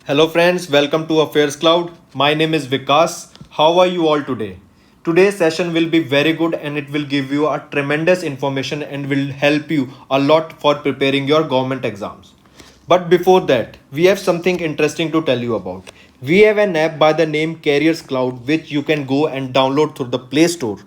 Hello friends, welcome to Affairs Cloud. My name is Vikas. How are you all today? Today's session will be very good and it will give you a tremendous information and will help you a lot for preparing your government exams. But before that, we have something interesting to tell you about. We have an app by the name Careers Cloud which you can go and download through the Play Store.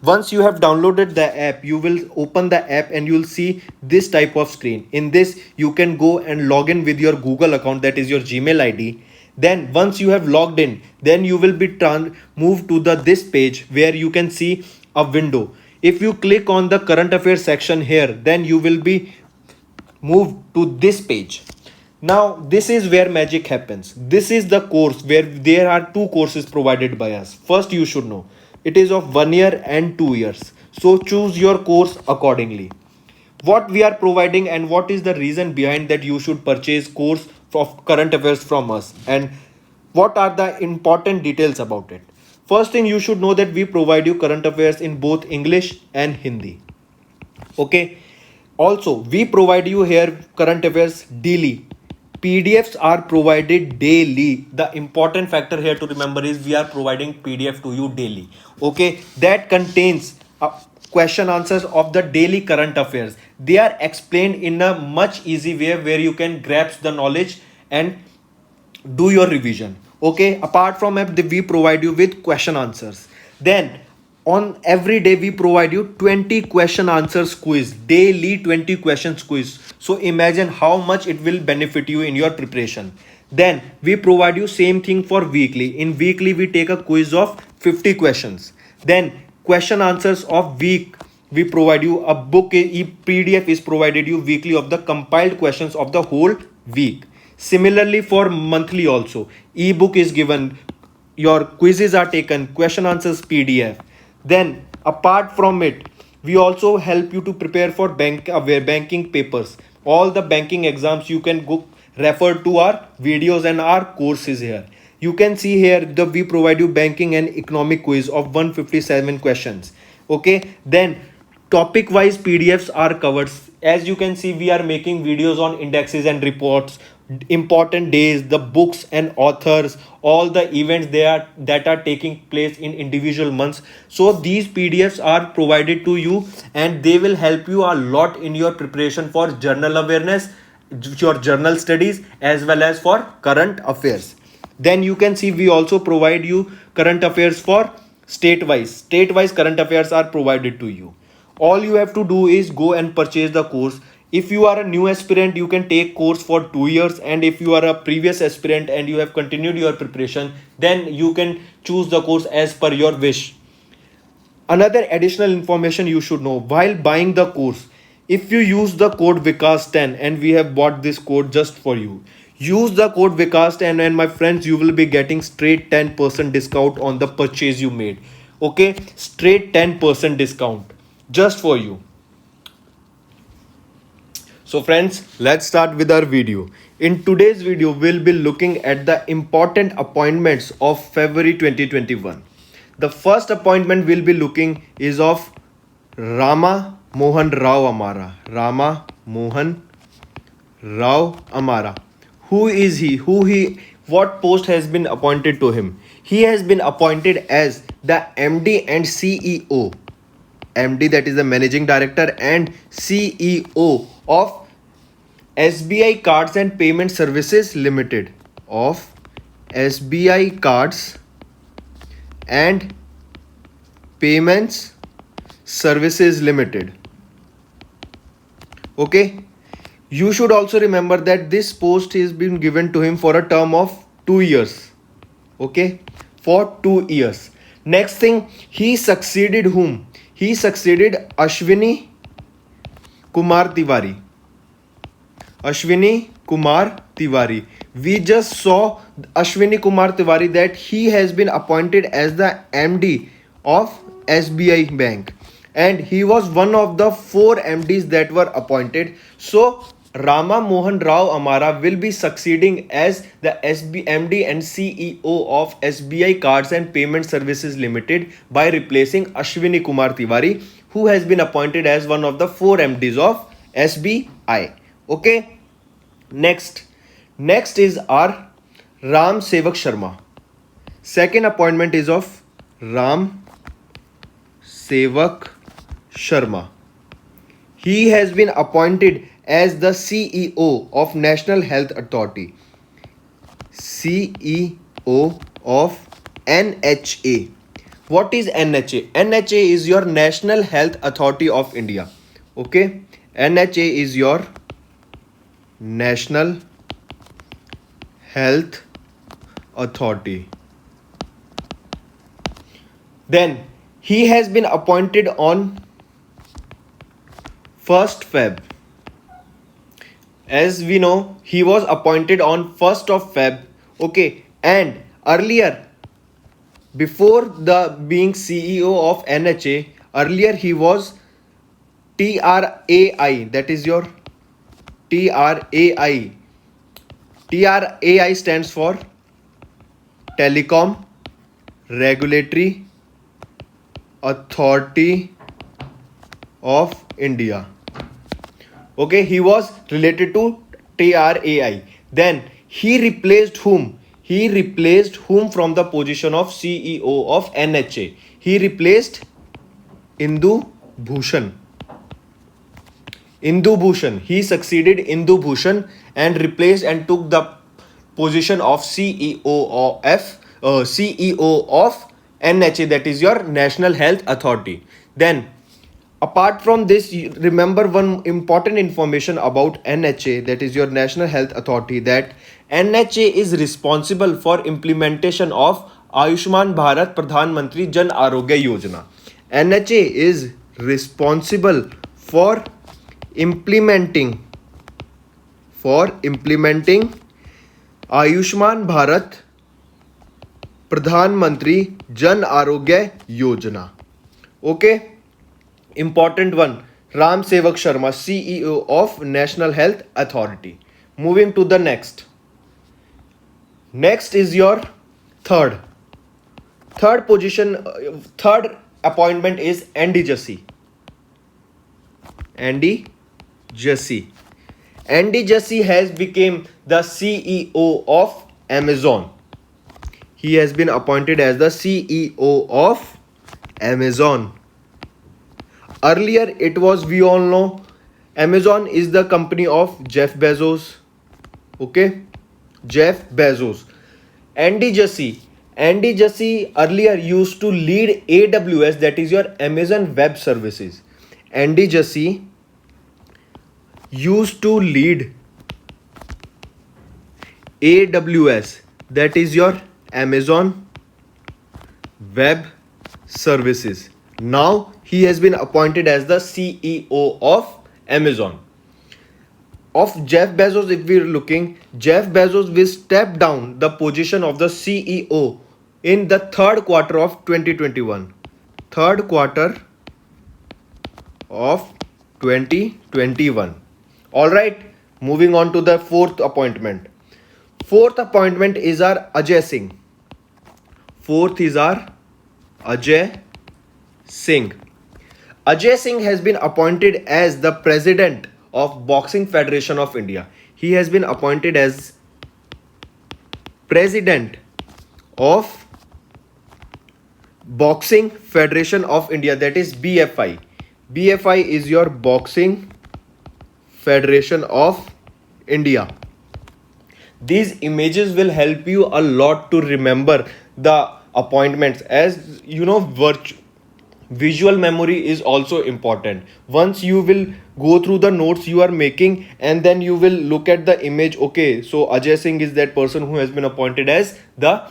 Once you have downloaded the app, you will open the app and you'll see this type of screen. In this, you can go and log in with your Google account, that is your Gmail ID. Then once you have logged in, then you will be moved to the this page where you can see a window. If you click on the current affairs section here, then you will be moved to this page. Now this is where magic happens. This is the course where there are two courses provided by us. First, you should know it is of 1 year and 2 years, so choose your course accordingly. What we are providing and what is the reason behind that you should purchase course of current affairs from us, and what are the important details about it. First thing, you should know that we provide you current affairs in both English and Hindi. Okay. Also, we provide you here current affairs daily. PDFs are provided daily. The important factor here to remember is we are providing PDF to you daily. Okay, that contains question answers of the daily current affairs. They are explained in a much easy way where you can grasp the knowledge and do your revision. Okay, apart from it, we provide you with question answers. Then on every day we provide you 20 question answers quiz, daily 20 questions quiz. So imagine how much it will benefit you in your preparation. Then we provide you same thing for weekly. In weekly we take a quiz of 50 questions. Then question answers of week, we provide you a book, PDF is provided you weekly of the compiled questions of the whole week. Similarly for monthly also, ebook is given, your quizzes are taken, question answers PDF. Then apart from it, we also help you to prepare for banking papers. All the banking exams you can go refer to our videos and our courses here. You can see here the we provide you banking and economic quiz of 157 questions. Okay, then topic wise PDFs are covered. As you can see, we are making videos on indexes and reports, important days, the books and authors, all the events that are taking place in individual months. So these PDFs are provided to you and they will help you a lot in your preparation for journal awareness, your journal studies, as well as for current affairs. Then you can see we also provide you current affairs for state wise current affairs are provided to you. All you have to do is go and purchase the course. If you are a new aspirant, you can take course for 2 years, and if you are a previous aspirant and you have continued your preparation, then you can choose the course as per your wish. Another additional information you should know while buying the course, if you use the code Vikas10, and we have bought this code just for you, use the code Vikas10 and my friends, you will be getting straight 10% discount on the purchase you made. Okay, straight 10% discount just for you. So friends, let's start with our video. In today's video, we'll be looking at the important appointments of February 2021. The first appointment we'll be looking is of Rama Mohan Rao Amara. Rama Mohan Rao Amara. Who is he? What post has been appointed to him? He has been appointed as the MD and CEO. MD, that is the managing director, and CEO of SBI Cards and Payment Services Limited. Of SBI Cards and Payments Services Limited. Okay. You should also remember that this post has been given to him for a term of 2 years. Okay. For 2 years. Next thing, he succeeded whom? He succeeded Ashwini Kumar Tiwari. Ashwini Kumar Tiwari. We just saw Ashwini Kumar Tiwari that he has been appointed as the MD of SBI Bank, and he was one of the 4 MDs that were appointed. So Rama Mohan Rao Amara will be succeeding as the MD and CEO of SBI Cards and Payment Services Limited by replacing Ashwini Kumar Tiwari, who has been appointed as one of the 4 MDs of SBI. Okay. Next is our Ram Sevak Sharma. Second appointment is of Ram Sevak Sharma. He has been appointed as the CEO of National Health Authority. CEO of NHA. What is NHA? NHA is your National Health Authority of India. Okay, NHA is your National Health Authority. Then he has been appointed on 1st Feb. As we know, he was appointed on 1st of Feb. Okay, and earlier, before the being CEO of NHA, earlier he was TRAI, that is your TRAI. TRAI stands for Telecom Regulatory Authority of India. Okay, he was related to TRAI. Then he replaced whom? He replaced whom from the position of CEO of NHA? He replaced Indu Bhushan. Indu Bhushan. He succeeded Indu Bhushan and replaced and took the position of CEO of NHA, that is your National Health Authority. Then apart from this, remember one important information about NHA, that is your National Health Authority, that NHA is responsible for implementation of Ayushman Bharat Pradhan Mantri Jan Arogya Yojana. NHA is responsible for implementing Ayushman Bharat Pradhan Mantri Jan Arogya Yojana. Okay, important one, Ram Sevak Sharma, CEO of National Health Authority. Moving to the next. Next is your third position. Third appointment is Andy Jassy. Andy Jassy has become the CEO of Amazon. He has been appointed as the CEO of Amazon. Earlier it was, we all know, Amazon is the company of Jeff Bezos. Okay, Jeff Bezos. Andy Jassy earlier used to lead AWS, that is your Amazon Web Services. Andy Jassy used to lead AWS, that is your Amazon Web Services. Now he has been appointed as the CEO of Amazon. Of Jeff Bezos, if we are looking, Jeff Bezos will step down the position of the CEO in the third quarter of 2021. Third quarter of 2021. All right, moving on to the fourth appointment. Fourth appointment is our Ajay Singh. Fourth is our Ajay Singh. Ajay Singh has been appointed as the president of Boxing Federation of India. He has been appointed as president of Boxing Federation of India, that is BFI. BFI is your Boxing Federation of India. These images will help you a lot to remember the appointments. As you know, visual memory is also important. Once you will go through the notes you are making and then you will look at the image. Okay, so Ajay Singh is that person who has been appointed as the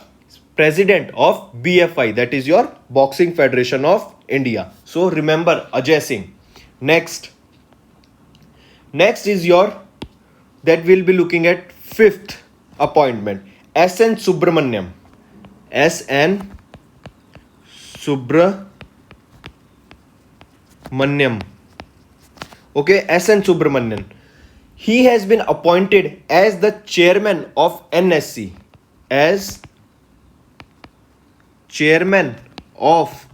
president of BFI, that is your Boxing Federation of India. So remember Ajay Singh. Next is your, that we'll be looking at fifth appointment, SN Subramaniam. SN Subramaniam. Okay, SN Subramanian. He has been appointed as the chairman of NSC. As chairman of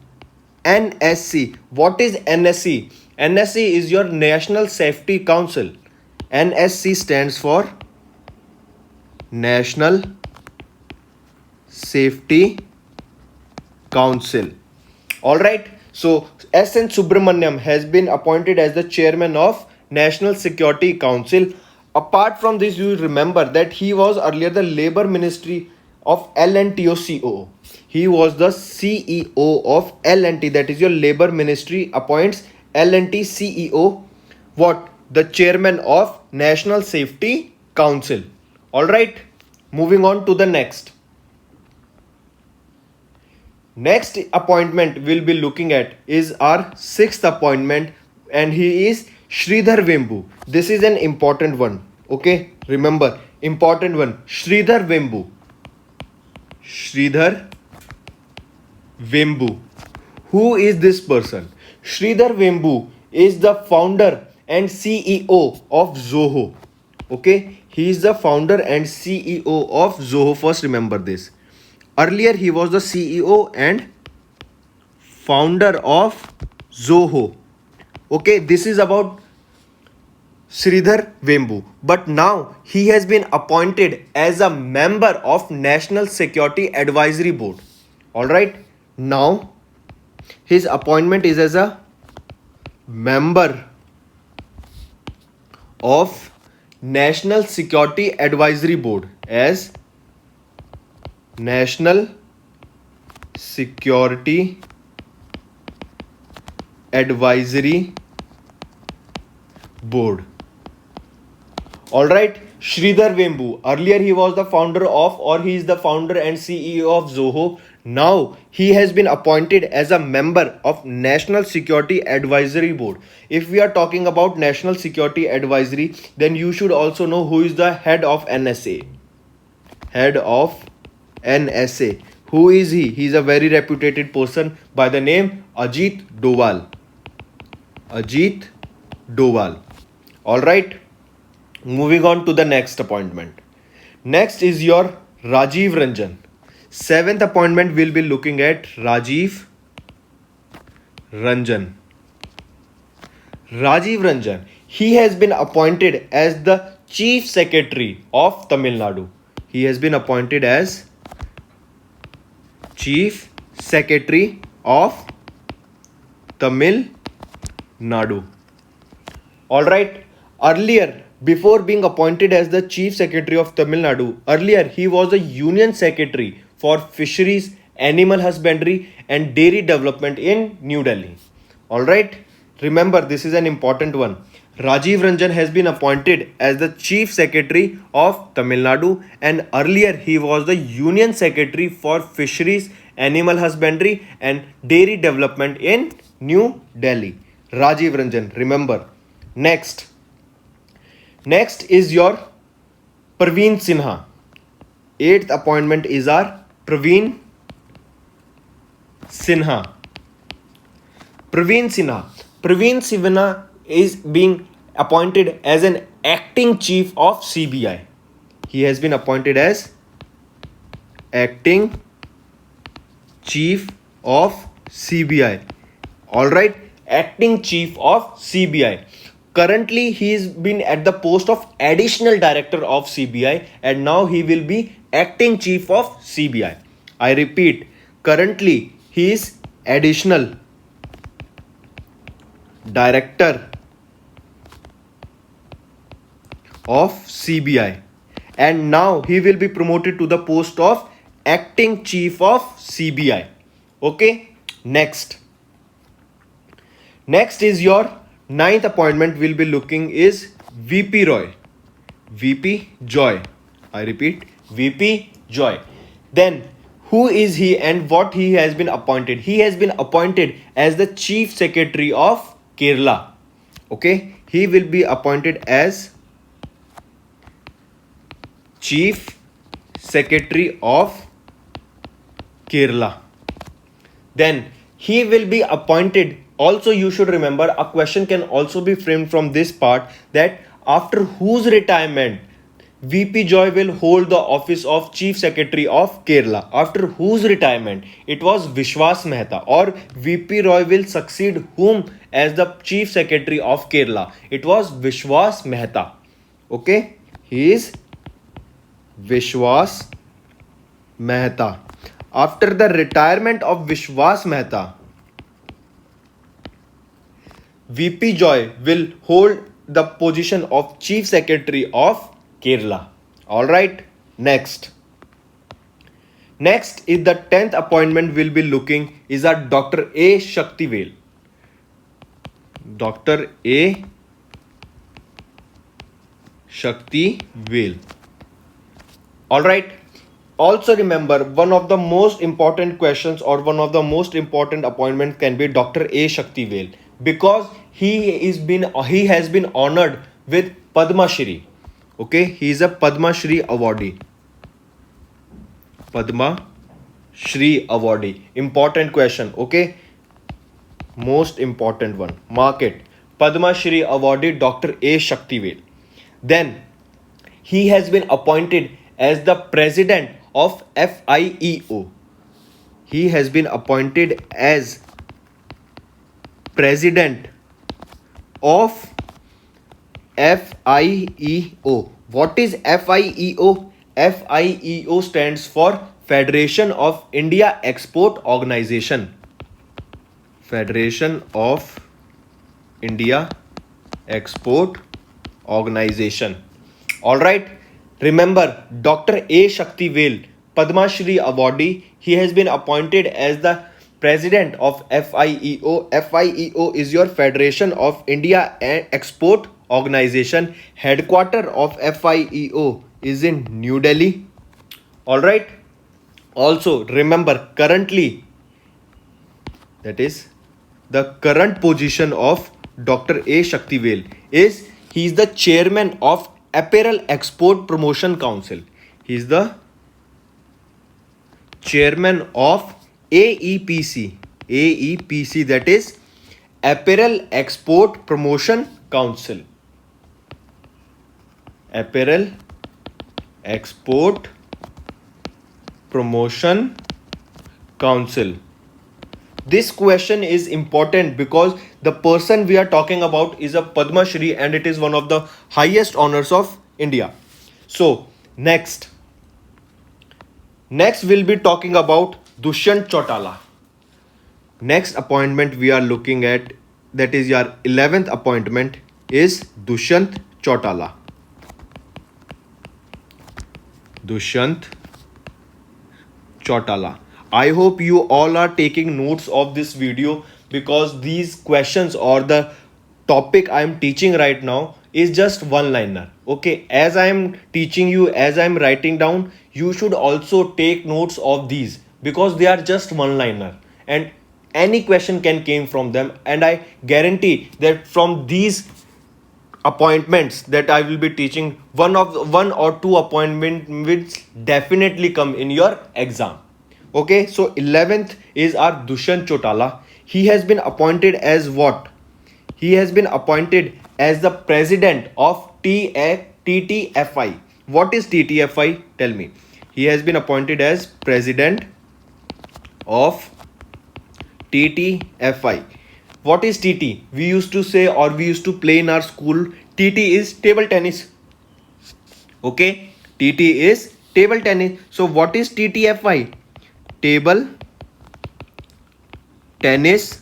NSC. What is NSC? NSC is your National Safety Council. NSC stands for National Safety Council. All right. So S.N. Subramaniam has been appointed as the chairman of National Security Council. Apart from this, you remember that he was earlier the Labor Ministry of LNTO. He was the CEO of LNT, that is your Labor Ministry appoints LNT CEO. What? The chairman of National Safety Council. All right. Moving on to the next. Next appointment we'll be looking at is our sixth appointment, and he is Sridhar Vembu. This is an important one. Okay, remember, important one. Sridhar Vembu. Sridhar Vembu. Who is this person? Sridhar Vembu is the founder and CEO of Zoho. Okay, he is the founder and CEO of Zoho. First, remember this. Earlier, he was the CEO and founder of Zoho. Okay, this is about Sridhar Vembu. But now he has been appointed as a member of National Security Advisory Board. All right. Now his appointment is as a member of National Security Advisory Board, as National Security Advisory Board. All right, Sridhar Vembu. Earlier he was the founder of, or he is the founder and CEO of Zoho. Now he has been appointed as a member of National Security Advisory Board. If we are talking about National Security Advisory, then you should also know who is the head of NSA. Head of NSA. Who is he? He is a very reputed person by the name Ajit Doval. Ajit Doval. All right. Moving on to the next appointment. Next is your Rajiv Ranjan. Seventh appointment we'll be looking at Rajiv Ranjan. Rajiv Ranjan. He has been appointed as the Chief Secretary of Tamil Nadu. He has been appointed as Chief Secretary of Tamil Nadu. All right. Earlier, before being appointed as the Chief Secretary of Tamil Nadu, earlier he was a Union Secretary for Fisheries, Animal Husbandry and Dairy Development in New Delhi. All right. Remember, this is an important one. Rajiv Ranjan has been appointed as the Chief Secretary of Tamil Nadu, and earlier he was the Union Secretary for Fisheries, Animal Husbandry and Dairy Development in New Delhi. Rajiv Ranjan, remember. Next is your Praveen Sinha. Eighth appointment is our Praveen Sinha. Praveen Sinha is being appointed as an acting chief of CBI. He has been appointed as acting chief of CBI. All right, acting chief of CBI. Currently, he has been at the post of additional director of CBI, and now he will be acting chief of CBI. I repeat, currently he is additional director of CBI, and now he will be promoted to the post of acting chief of CBI. Okay, next is your ninth appointment we'll be looking is VP Roy. VP Joy. I repeat, VP Joy. Then who is he and what he has been appointed? He has been appointed as the Chief Secretary of Kerala. Okay, he will be appointed as Chief Secretary of Kerala. Then he will be appointed. Also, you should remember, a question can also be framed from this part, that after whose retirement VP Joy will hold the office of Chief Secretary of Kerala. After whose retirement? It was Vishwas Mehta, or VP Roy will succeed whom as the Chief Secretary of Kerala? It was Vishwas Mehta. Okay, he is Vishwas Mehta. After the retirement of Vishwas Mehta, VP Joy will hold the position of Chief Secretary of Kerala. Alright, next. Next is the 10th appointment we'll be looking is a Dr. A. Shaktivel. Dr. A. Shaktivel. Alright. Also remember, one of the most important questions or one of the most important appointment can be Dr. A. Shaktivel, because he has been honored with Padma Shri. Okay, he is a Padma Shri awardee. Padma Shri awardee. Important question. Okay, most important one. Mark it. Padma Shri awardee Dr. A. Shaktivel. Then he has been appointed as the president of FIEO. He has been appointed as president of FIEO. What is FIEO? FIEO stands for Federation of India Export Organization. Federation of India Export Organization. Alright. Remember, Dr. A. Shaktivel, Padma Shri awardee, he has been appointed as the president of FIEO. FIEO is your Federation of India Export Organization. Headquarter of FIEO is in New Delhi. Alright. Also remember, currently, that is the current position of Dr. A. Shaktivel is he is the chairman of Apparel Export Promotion Council. He is the chairman of AEPC. AEPC, that is Apparel Export Promotion Council. Apparel Export Promotion Council. This question is important because the person we are talking about is a Padma Shri and it is one of the highest honors of India. So next we'll be talking about Dushyant Chautala. Next appointment we are looking at, that is your 11th appointment, is Dushyant Chautala. Dushyant Chautala. I hope you all are taking notes of this video, because these questions or the topic I am teaching right now is just one liner. Okay, as I am teaching you, as I am writing down, you should also take notes of these, because they are just one liner and any question can came from them, and I guarantee that from these appointments that I will be teaching, one or two appointment will definitely come in your exam. Okay, so 11th is our Dushyant Chautala. He has been appointed as what? He has been appointed as the president of TTFI. What is TTFI? Tell me. He has been appointed as president of TTFI. What is TT? We used to say, or we used to play in our school, TT is table tennis. Okay, TT is table tennis. So what is TTFI? Table Tennis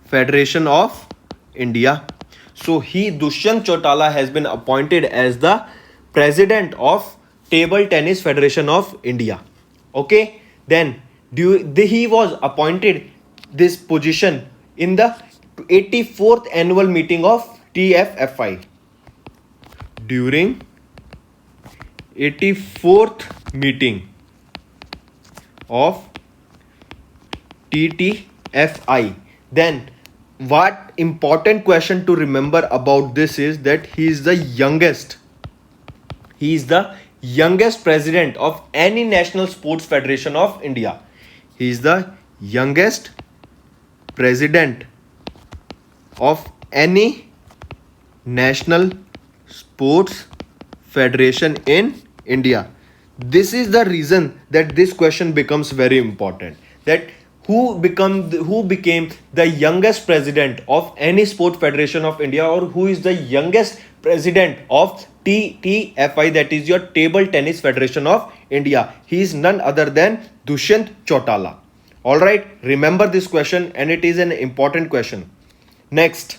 Federation of India. So Dushyant Chautala has been appointed as the president of Table Tennis Federation of India. Okay, then he was appointed this position in the 84th annual meeting of TFFI. During 84th meeting of TTFI. Then what important question to remember about this is that he is the youngest president of any national sports federation of India. He is the youngest president of any national sports federation in India. This is the reason that this question becomes very important, that who became the youngest president of any sport federation of India, or who is the youngest president of TTFI, that is your Table Tennis Federation of India? He is none other than Dushyant Chautala. All right, remember this question, and it is an important question. Next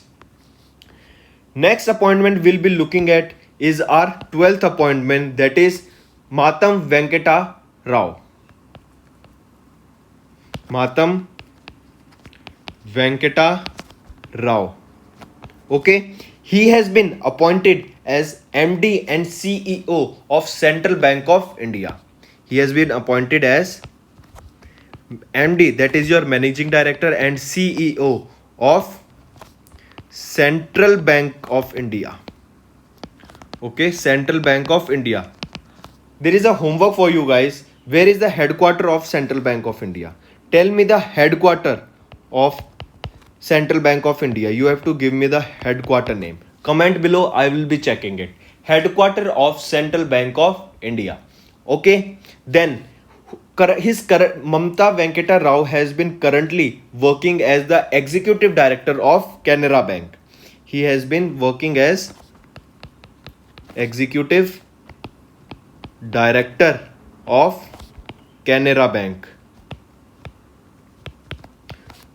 appointment we'll be looking at is our 12th appointment, that is Matam Venkata Rao. Matam Venkata Rao. Okay, he has been appointed as MD and CEO of Central Bank of India. He has been appointed as MD, that is your Managing Director, and CEO of Central Bank of India. Okay, Central Bank of India. There is a homework for you guys. Where is the headquarter of Central Bank of India? Tell me the headquarter of Central Bank of India. You have to give me the headquarter name. Comment below, I will be checking it. Headquarter of Central Bank of India. Okay, then Mamta Venkata Rao has been currently working as the Executive Director of Canara Bank. He has been working as Executive Director of Canara Bank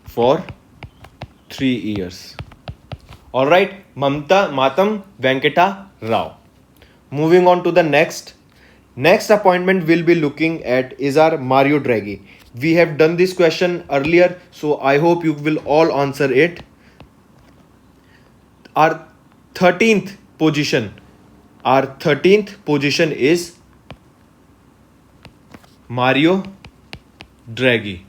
for 3 years. All right, Matam Venkata Rao. Moving on to the next appointment we'll be looking at is our Mario Draghi. We have done this question earlier, so I hope you will all answer it. Our 13th position is Mario Draghi.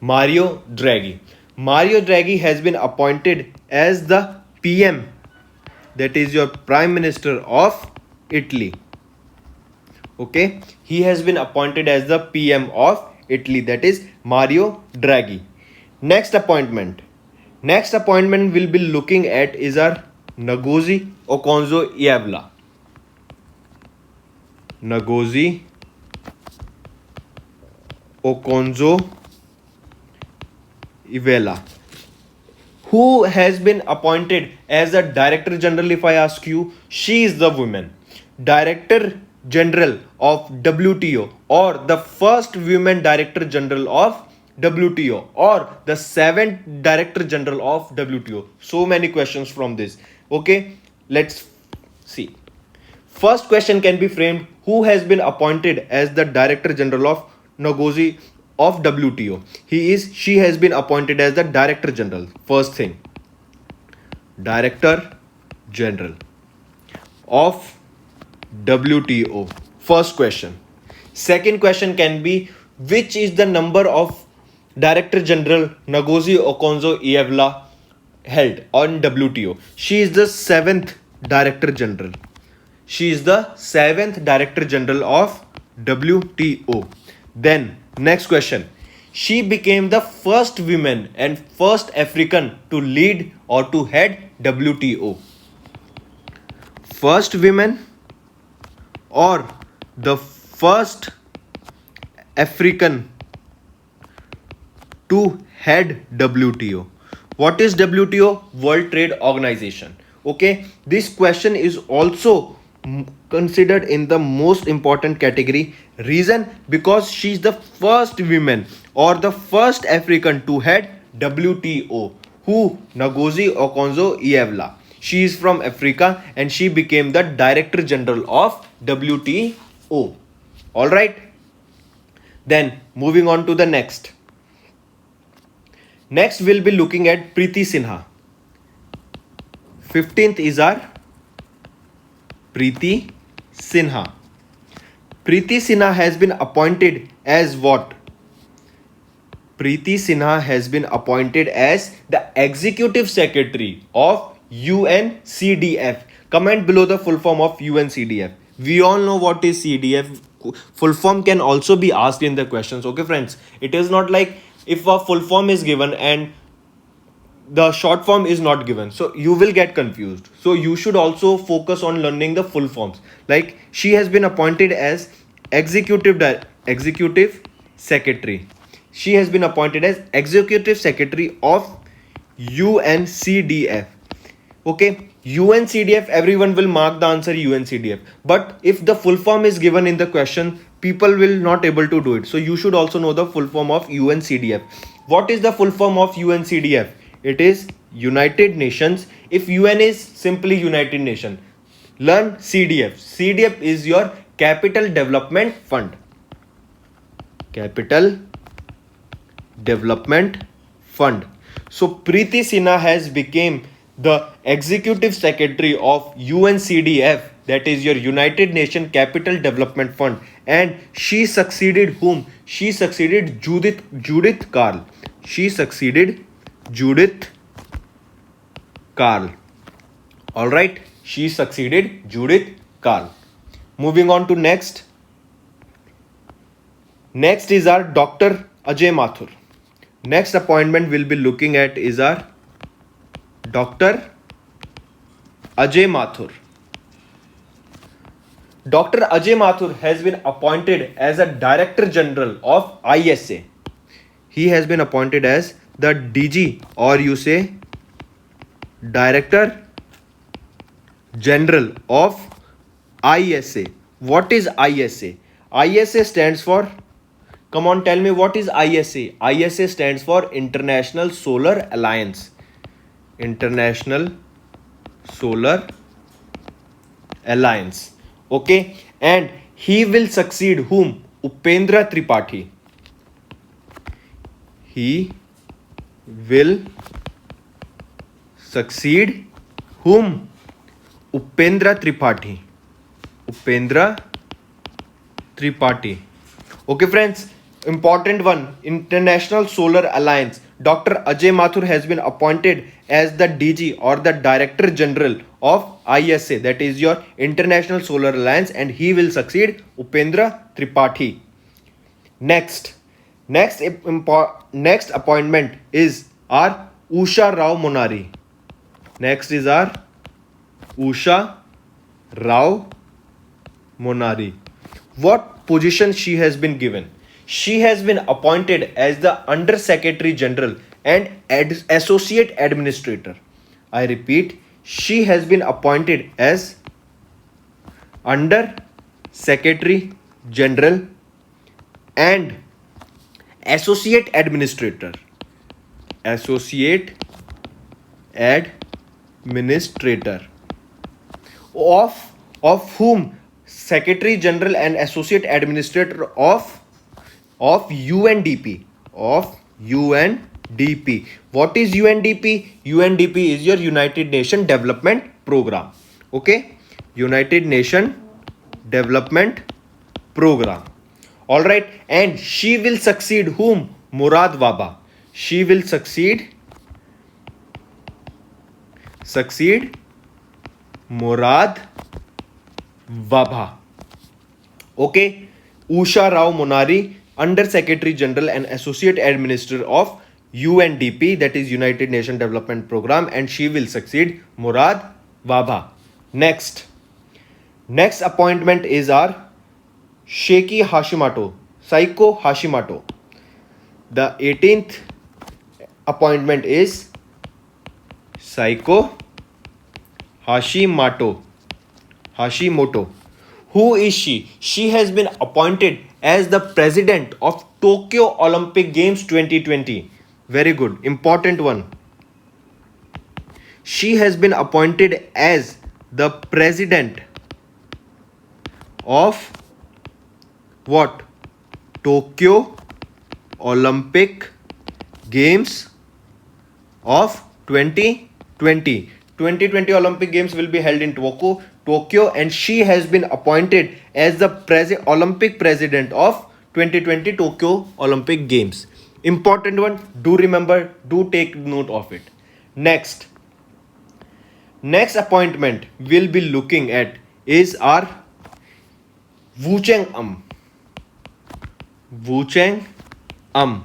Mario Draghi has been appointed as the PM, that is your Prime Minister of Italy. Okay, he has been appointed as the PM of Italy, that is Mario Draghi. Next appointment we'll be looking at is our Ngozi Okonjo-Iweala. Ngozi Okonjo-Iweala, who has been appointed as the Director General. If I ask you, she is the woman Director General of WTO, or the first women Director General of WTO, or the 7th Director General of WTO. So many questions from this. Okay, let's see. First question can be framed: who has been appointed as the Director General of Ngozi of WTO? She has been appointed as the Director General. First thing, Director General of WTO. First question. Second question can be: which is the number of Director General Ngozi Okonjo-Iweala held on WTO? She is the 7th Director General. She is the 7th Director General of WTO. Then next question. She became the first woman and first African to lead or to head WTO. First woman or the first African to head WTO. What is WTO? World Trade Organization. Okay, this question is also considered in the most important category. Reason? Because she is the first woman or the first African to head WTO. Who? Ngozi Okonjo-Iweala. She is from Africa and she became the Director General of WTO. All right. Then moving on to the next. Next we'll be looking at Preeti Sinha. 15th is our Preeti Sinha. Preeti Sinha has been appointed as what? Preeti Sinha has been appointed as the Executive Secretary of UNCDF. Comment below the full form of UNCDF. We all know what is CDF. Full form can also be asked in the questions. Okay, friends. It is not like if a full form is given and the short form is not given, so you will get confused. So you should also focus on learning the full forms. Like, she has been appointed as Executive Secretary. She has been appointed as Executive Secretary of UNCDF. Okay, UNCDF, everyone will mark the answer UNCDF. But if the full form is given in the question, people will not able to do it. So you should also know the full form of UNCDF. What is the full form of UNCDF? It is United Nations. If UN is simply United Nation, learn CDF. CDF is your Capital Development Fund. Capital Development Fund. So Preeti Sinha has become the Executive Secretary of UNCDF, that is your United Nations Capital Development Fund, and she succeeded whom? She succeeded Judith Karl. She succeeded Judith Karl. All right, she succeeded Judith Karl. Moving on to next. Next is our Dr. Ajay Mathur. Next appointment we'll be looking at is our Dr. Ajay Mathur. Dr. Ajay Mathur has been appointed as a Director General of ISA. He has been appointed as the DG, or you say Director General of ISA. What is ISA? ISA stands for, come on, tell me what is ISA? ISA stands for International Solar Alliance. International Solar Alliance. Okay, and he will succeed whom? Upendra Tripathi. He will succeed whom? Upendra Tripathi. Upendra Tripathi. Okay friends, important one, International Solar Alliance. Dr. Ajay Mathur has been appointed as the DG, or the Director General of ISA, that is your International Solar Alliance, and he will succeed Upendra Tripathi. Next appointment is our Usha Rao Monari. Next is our Usha Rao Monari. What position she has been given? She has been appointed as the Under Secretary General and Associate Administrator. I repeat, she has been appointed as Under Secretary General and Associate Administrator. Associate Administrator. Of whom? Secretary General and Associate Administrator of UNDP. Of UNDP. What is UNDP? UNDP is your United Nations Development Program. Okay, United Nations Development Program. All right, and she will succeed whom? Murad Waba. She will succeed Murad Waba. Okay, Usha Rao Monari, Under Secretary General and Associate Administrator of UNDP, that is United Nations Development Program, and she will succeed Murad Waba. Next appointment is our Sheikhi Hashimoto, Saiko Hashimoto. The 18th appointment is Saiko Hashimoto. Who is she? She has been appointed as the President of Tokyo Olympic Games 2020. Very good. Important one. She has been appointed as the President of what? Tokyo Olympic Games of 2020. 2020 Olympic Games will be held in Tokyo, and she has been appointed as the Olympic President of 2020 Tokyo Olympic Games. Important one, do remember, do take note of it. Next appointment we'll be looking at is our Wu Cheng Um. Wu Cheng Um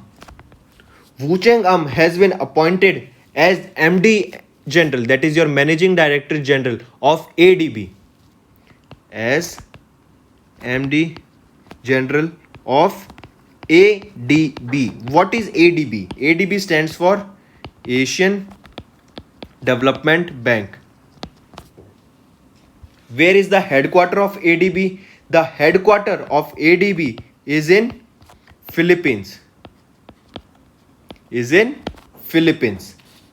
has been appointed as MD General, that is your Managing Director General of ADB, as MD General of ADB. What is ADB? ADB stands for Asian Development Bank. Where is the headquarter of ADB? The headquarter of ADB is in Philippines.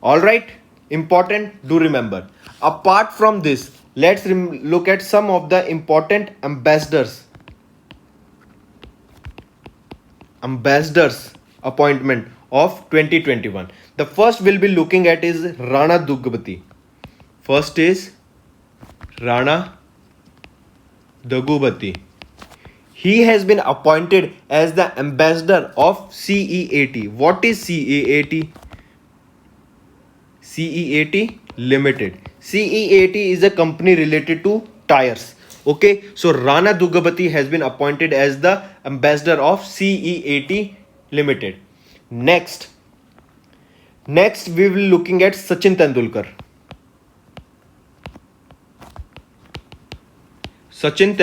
All right, important, do remember. Apart from this, let's look at some of the important ambassadors appointment of 2021. The first we'll be looking at is Rana Daggubati. First is Rana Daggubati. He has been appointed as the ambassador of CEAT. What is CEAT? CEAT Limited. CEAT is a company related to tires. Okay, so Rana Daggubati has been appointed as the ambassador of CEAT Limited. Next we will looking at Sachin Tendulkar. Sachin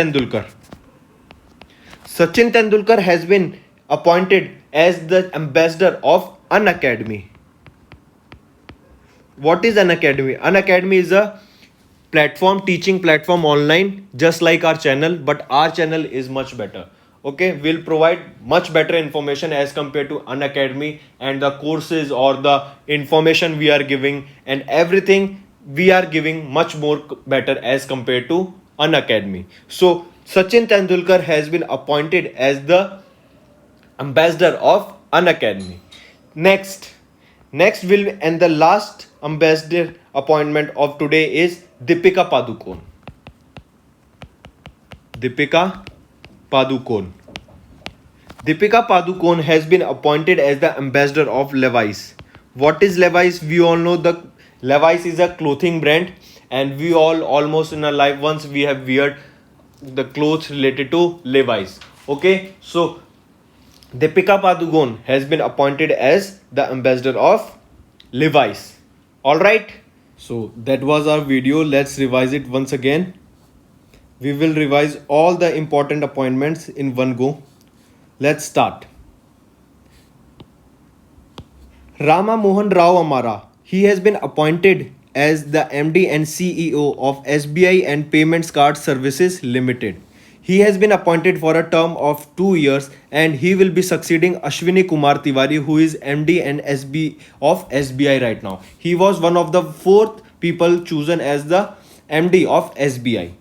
Tendulkar has been appointed as the ambassador of Unacademy. What is Unacademy? Unacademy is a teaching platform online, just like our channel, but our channel is much better. Okay, we'll provide much better information as compared to Unacademy, and the courses or the information we are giving and everything we are giving much more better as compared to Unacademy. So Sachin Tendulkar has been appointed as the ambassador of Unacademy. Next will, and the last ambassador appointment of today is Deepika Padukone. Deepika Padukone has been appointed as the ambassador of Levi's. What is Levi's? We all know the Levi's is a clothing brand, and we all almost in our life once we have wear the clothes related to Levi's. Okay, so Deepika Padukone has been appointed as the ambassador of Levi's. All right, so that was our video. Let's revise it once again. We will revise all the important appointments in one go. Let's start. Rama Mohan Rao Amara. He has been appointed as the MD and CEO of SBI and Payments Card Services Limited. He has been appointed for a term of 2 years, and he will be succeeding Ashwini Kumar Tiwari, who is MD and SB of SBI right now. He was one of the 4th people chosen as the MD of SBI.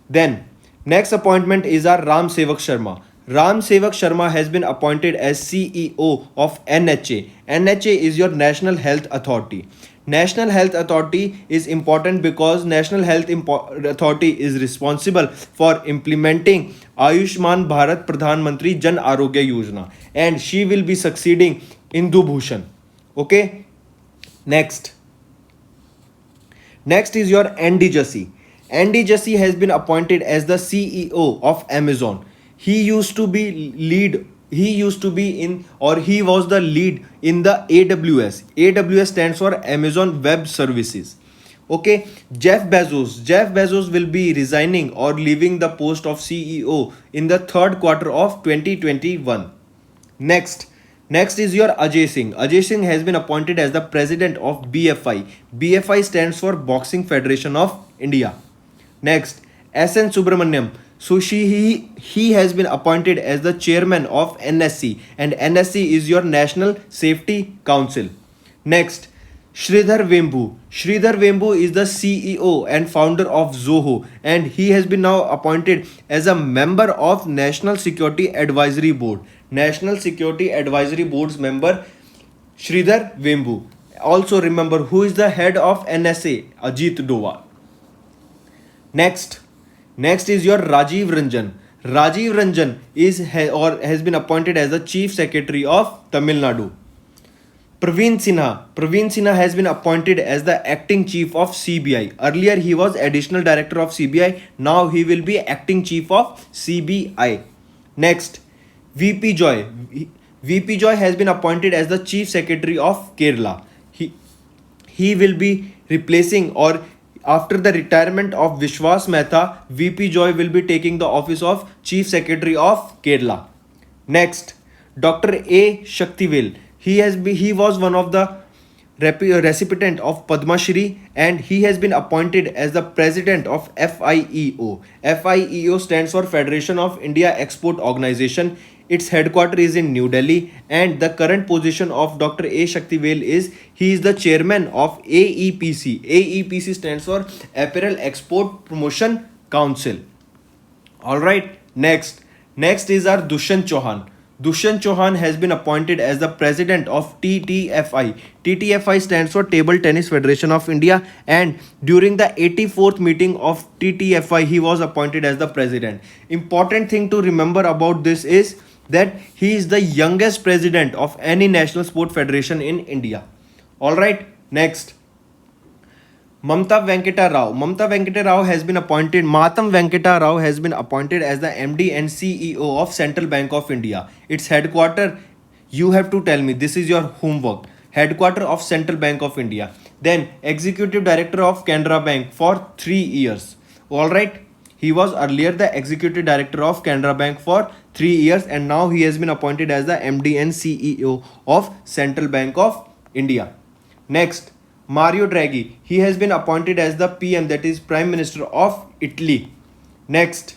Then next appointment is our Ram Sevak Sharma. Ram Sevak Sharma has been appointed as CEO of NHA. NHA is your National Health Authority. National Health Authority is important because National Health Authority is responsible for implementing Ayushman Bharat Pradhan Mantri Jan Arogya Yojana, and she will be succeeding Indu Bhushan. Okay, next is your Andy Jassy. Andy Jassy has been appointed as the CEO of Amazon. He was the lead in the AWS. AWS stands for Amazon Web Services. Okay, Jeff Bezos will be resigning or leaving the post of CEO in the 3rd quarter of 2021. Next is your Ajay Singh. Ajay Singh has been appointed as the president of BFI. BFI stands for Boxing Federation of India. Next, SN Subramaniam. So he has been appointed as the chairman of NSC, and NSC is your National Safety Council. Next, Sridhar Vembu. Sridhar Vembu is the CEO and founder of Zoho, and he has been now appointed as a member of National Security Advisory Board. National Security Advisory Board's member Sridhar Vembu. Also remember who is the head of NSA, Ajit Doval. Next is your Rajiv Ranjan. Rajiv Ranjan has been appointed as the Chief Secretary of Tamil Nadu. Praveen Sinha has been appointed as the Acting Chief of CBI. Earlier he was Additional Director of CBI. Now he will be Acting Chief of CBI. Next, VP Joy. VP Joy has been appointed as the Chief Secretary of Kerala. He will be replacing, or after the retirement of Vishwas Mehta, VP Joy will be taking the office of Chief Secretary of Kerala. Next, Dr. A. Shaktivel. He was one of the recipient of Padma Shri, and he has been appointed as the president of FIEO. FIEO stands for Federation of India Export Organization. Its headquarters is in New Delhi, and the current position of Dr. A. Shaktivel is he is the chairman of AEPC. AEPC stands for Apparel Export Promotion Council. All right, next is our Dushyant Chauhan. Dushyant Chauhan has been appointed as the president of TTFI. TTFI stands for Table Tennis Federation of India, and during the 84th meeting of TTFI he was appointed as the president. Important thing to remember about this is that he is the youngest president of any national sport federation in India. All right, next, Mamta Venkata Rao. Mamta Venkata Rao has been appointed. Matam Venkata Rao has been appointed as the MD and CEO of Central Bank of India. Its headquarter. You have to tell me. This is your homework. Headquarter of Central Bank of India. Then Executive Director of Canara Bank for 3 years. All right. He was earlier the Executive Director of Canara Bank for 3 years, and now he has been appointed as the MD and CEO of Central Bank of India. Next, Mario Draghi. He has been appointed as the PM, that is Prime Minister of Italy. Next,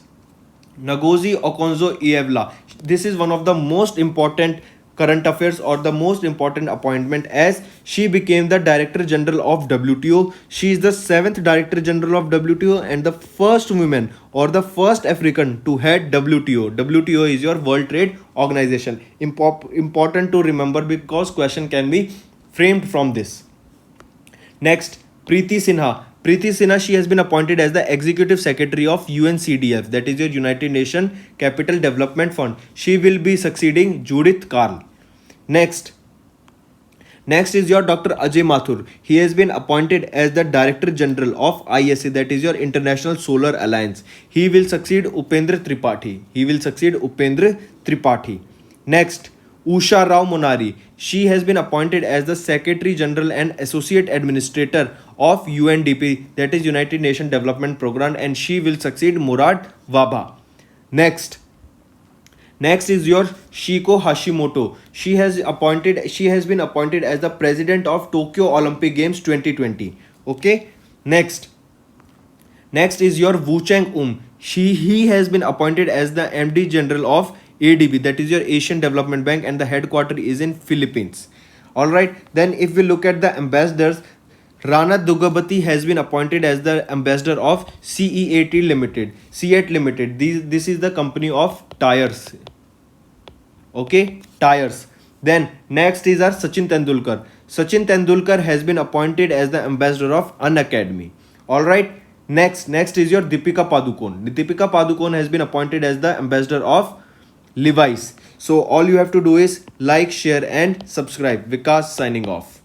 Ngozi Okonjo-Iweala. This is one of the most important current affairs or the most important appointment, as she became the Director General of WTO. She is the 7th Director General of WTO and the first woman or the first African to head WTO. WTO is your World Trade Organization. Important to remember because question can be framed from this. Next, Preeti Sinha. Preeti Sinha, she has been appointed as the Executive Secretary of UNCDF, that is your United Nations Capital Development Fund. She will be succeeding Judith Karl. Next is your Dr. Ajay Mathur. He has been appointed as the Director General of ISA, that is your International Solar Alliance. He will succeed Upendra Tripathi. Next, Usha Rao Monari. She has been appointed as the Secretary General and Associate Administrator of UNDP, that is United Nations Development Programme, and she will succeed Murad Waba. Next is your Shiko Hashimoto. She has been appointed as the President of Tokyo Olympic Games 2020. Okay. Next is your Wu Cheng He has been appointed as the MD General of ADB, that is your Asian Development Bank, and the headquarters is in Philippines. All right. Then if we look at the ambassadors, Rana Dugabati has been appointed as the ambassador of CEAT Limited. This is the company of tires. Okay, tires. Then next is our Sachin Tendulkar. Sachin Tendulkar has been appointed as the ambassador of Unacademy. All right. Next is your Deepika Padukone. Deepika Padukone has been appointed as the ambassador of Levi's. So all you have to do is like, share and subscribe. Vikas signing off.